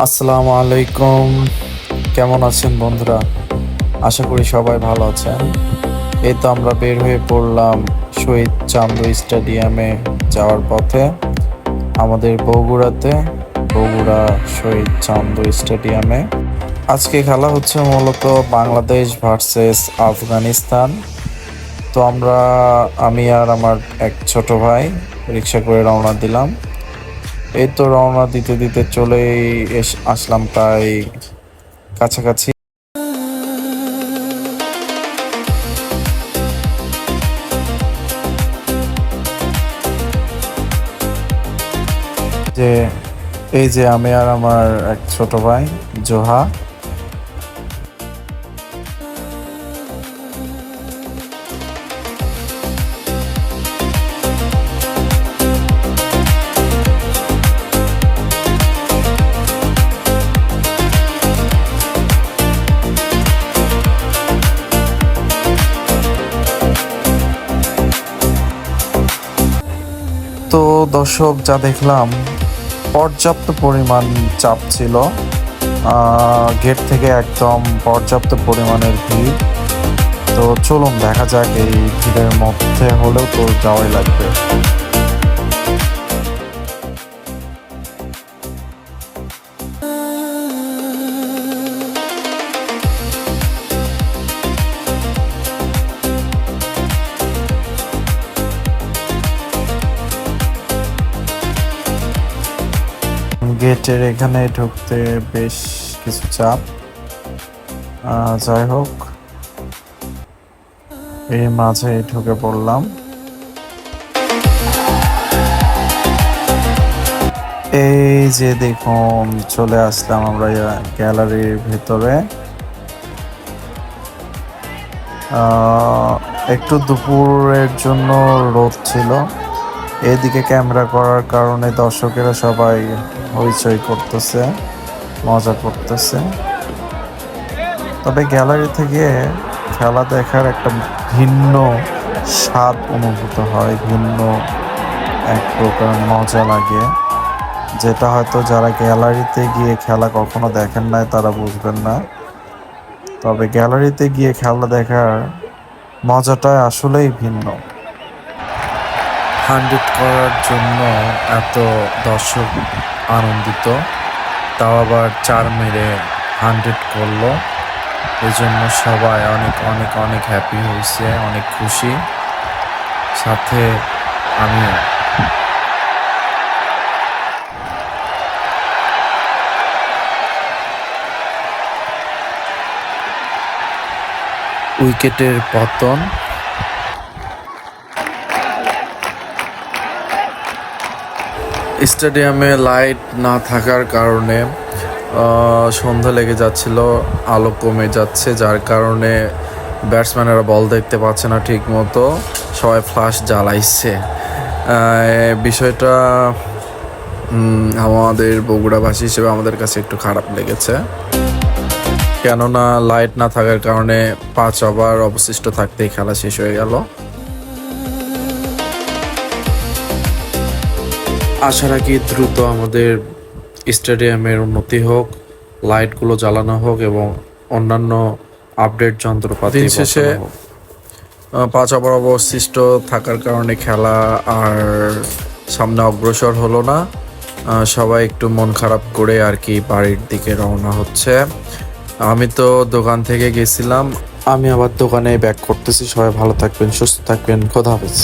আসসালামু আলাইকুম। কেমন আছেন বন্ধুরা? আশা করি সবাই ভালো আছেন। এই তো আমরা বের হয়ে পড়লাম শহীদ চান্দু স্টেডিয়ামে যাওয়ার পথে, আমাদের বগুড়া শহীদ চান্দু স্টেডিয়ামে। আজকে খেলা হচ্ছে মূলত বাংলাদেশ ভার্সেস আফগানিস্তান। তো আমি আর আমার এক ছোট ভাই রিক্সা করে রওনা দিলাম। এই তো রওনা দিতে দিতে চলেই আসলাম প্রায় কাছাকাছি। যে এই যে আমি আর আমার এক ছোট ভাই জোহা। তো দর্শক, যা দেখলাম পর্যাপ্ত পরিমাণ চাপ ছিল। গেট থেকে একদম পর্যাপ্ত পরিমাণের ভিড়। তো চলুন দেখা যাক, এই ভিড়ের মধ্যে হলেও তো যাওয়াই লাগবে। গেটের এখানে ঢুকতে বেশ কিছু চাপ। যাই হোক, এই মাঝে ঢুকে পড়লাম। এই যে দেখুন, চলে আসলাম আমরা গ্যালারির ভেতরে। একটু দুপুরের জন্য রোদ ছিল, এদিকে ক্যামেরা করার কারণে দর্শকেরা সবাই হইচই করতেছে, মজা করতেছে। তবে গ্যালারি থেকে খেলা দেখার একটা ভিন্ন স্বাদ অনুভূত হয়, ভিন্ন এক প্রকার মজা লাগে, যেটা হয়তো যারা গ্যালারিতে গিয়ে খেলা কখনো দেখেন নাই তারা বুঝবেন না। তবে গ্যালারিতে গিয়ে খেলা দেখার মজাটা আসলেই ভিন্ন। 100 করার জন্য এত দর্শক আনন্দিত, তাও আবার 4 মেরে 100 করলো। এই জন্য সবাই অনেক অনেক অনেক হ্যাপি হয়েছে, অনেক খুশি, সাথে আমিও। উইকেটের পতন। স্টেডিয়ামে লাইট না থাকার কারণে সন্ধ্যা লেগে যাচ্ছিল, আলো কমে যাচ্ছে, যার কারণে ব্যাটসম্যানেরা বল দেখতে পাচ্ছে না ঠিক মতো, সবাই ফ্ল্যাশ জ্বালাইছে। বিষয়টা আমাদের বগুড়াবাসী হিসেবে আমাদের কাছে একটু খারাপ লেগেছে, কেননা লাইট না থাকার কারণে 5 ওভার অবশিষ্ট থাকতেই খেলা শেষ হয়ে গেল। আশা রাখি দ্রুত আমাদের স্টেডিয়ামের উন্নতি হোক, লাইটগুলো জ্বালানো হোক এবং অন্যান্য আপডেট যন্ত্রপাতি শেষে 5 ওভার অবশিষ্ট থাকার কারণে খেলা আর সামনে অগ্রসর হলো না। সবাই একটু মন খারাপ করে আর কি বাড়ির দিকে রওনা হচ্ছে। আমি তো দোকান থেকে গেছিলাম, আমি আবার দোকানে ব্যাক করতেছি। সবাই ভালো থাকবেন, সুস্থ থাকবেন, খোদা হাফেজ।